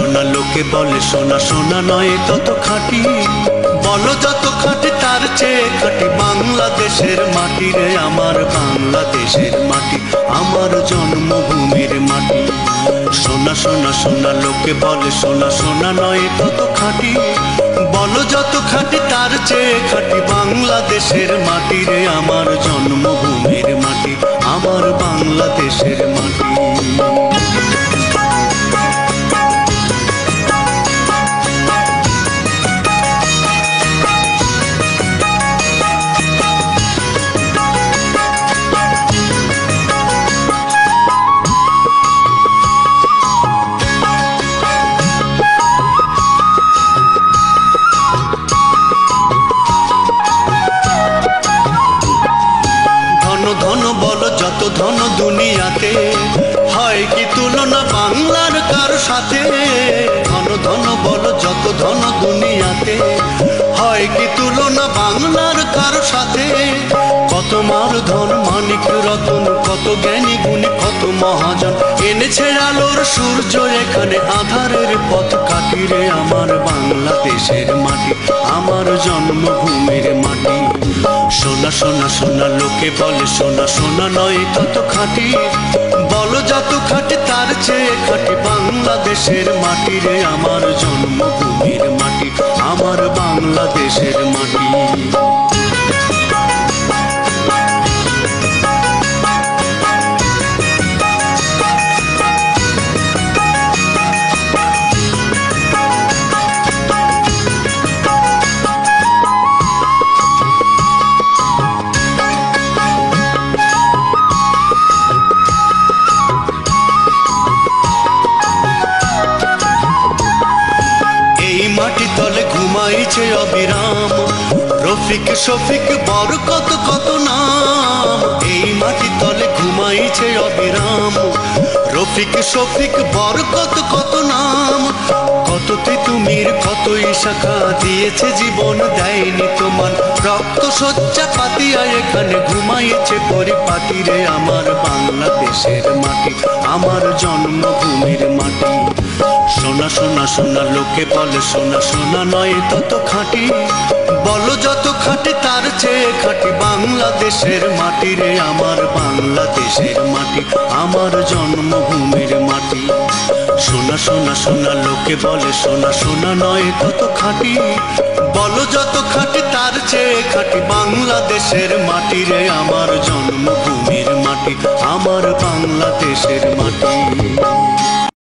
সোনা লোকে বলে সোনা সোনা নয় তত খাঁটি, বলো যত খাঁটি তার চেয়ে খাঁটি বাংলাদেশের মাটি রে আমার বাংলাদেশের মাটি, আমার জন্মভূমির মাটি। সোনা সোনা সোনা লোকে বলে সোনা সোনা নয় তত খাঁটি, বলো যত খাঁটি তার চেয়ে খাঁটি বাংলাদেশের মাটি রে আমার জন্মভূমির মাটি, আমার বাংলাদেশের মাটি। ধন বলো যত ধন দুনিয়াতে, হয় কি তুলনা বাংলার কার সাথে? ধন ধন বলো যত ধন দুনিয়াতে, হয় কি তুলনা বাংলার কার সাথে? কত মার ধন মানিক রতন, কত জ্ঞানী গুণী কত মহাজন, এনেছে আলোর সূর্য এখানে আধারের পথ কাটিরে আমার বাংলাদেশের মাটি, আমার জন্মভূমির মাটি। সোনা সোনা সোনা লোকে বলে সোনা সোনা নয় তত খাঁটি, বলো যত খাঁটি তার চেয়ে খাঁটি বাংলাদেশের মাটি রে আমার জন্মভূমির মাটি, আমার বাংলাদেশের মাটি। মাটি তলে ঘুমাইছে অবিরাম রফিক শফিক বরকত কত নাম, এই মাটি তলে ঘুমাইছে অবিরাম রফিক শফিক বরকত কত নাম। কত তিতুমির কতই শাখা দিয়েছে জীবন দেয়নি তোমার, রক্ত শয্যা পাতিয়া এখানে ঘুমাইছে পরিপাটি রে আমার বাংলাদেশের মাটি, আমার জন্মভূমির মাটি। সোনা সোনা সোনা লোকে বলে সোনা সোনা নয় তত খাঁটি, বলো যত খাঁটি তার চেয়ে খাঁটি বাংলাদেশের মাটি রে আমার বাংলাদেশের মাটি, আমার জন্মভূমির মাটি। সোনা সোনা সোনা লোকে বলে সোনা সোনা নয় তত খাঁটি, বলো যত খাঁটি তার চেয়ে খাঁটি বাংলাদেশের মাটি রে আমার জন্মভূমির মাটি, আমার বাংলাদেশের মাটি।